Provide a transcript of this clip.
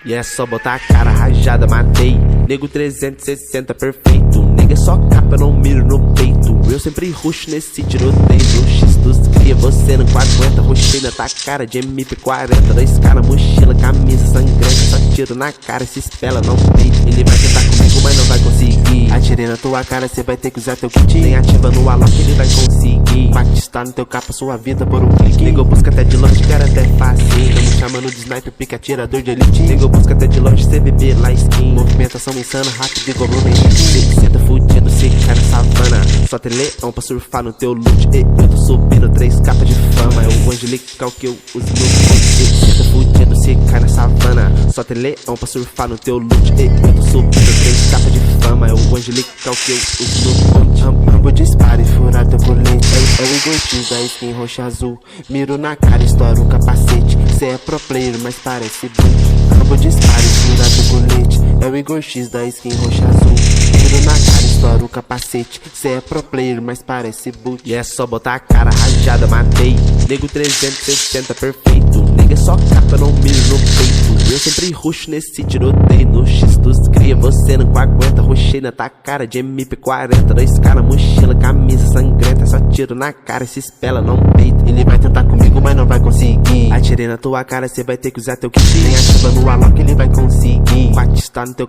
E é só botar a cara rajada, matei. Nego 360 perfeito. Nega é só capa, não miro no peito. Eu sempre ruxo nesse tiroteio. X dos cria, você não aguenta. Ruxei na tua cara de MP40. 2K na mochila, camisa sangrenta. Só tiro na cara, se espela, não peito. Ele vai tentar comigo, mas não vai conseguir. Atirei na tua cara, cê vai ter que usar teu kit. Nem ativa no alok, ele vai conseguir. Batista no teu capa, sua vida por um clique. Nego busca até de longe, cara, até fácil. Tamo chamando de sniper, pica atirador de elite. Nego busca até de longe, CBB lá skin. Movimentação insana, rápido igual no Cê senta fudido, cê cai na savana. Só tem leão pra surfar no teu loot. Eu tô subindo 3 capas de fama. É o angelical que eu uso no foot. Cê senta fudido, cê cai na savana. Só tem leão pra surfar no teu loot. Eu tô subindo 3 capas de fama. É o angelical que eu uso no foot. Rambo dispara e furar teu colete. É o Igor X da skin roxa azul. Miro na cara, estoura o capacete. Cê é pro player, mas parece boot. Rambo dispara e furar teu colete. É o Igor X da skin roxa azul. Miro na cara, estoura o capacete. Cê é pro player, mas parece boot. E é só botar a cara rajada, matei. Nego 360 perfeito. Nega é só capa, não miro no peito. Eu sempre ruxo nesse tiroteio. No X dos cria, você não aguenta. Ruxei na tua cara de MP40. 2K na mochila, camisa sangrenta. Só tiro na cara, se espela, não peito. Ele vai tentar comigo, mas não vai conseguir. Atirei na tua cara, cê vai ter que usar teu kit. Nem ativa no alok, ele vai conseguir. Batista no teu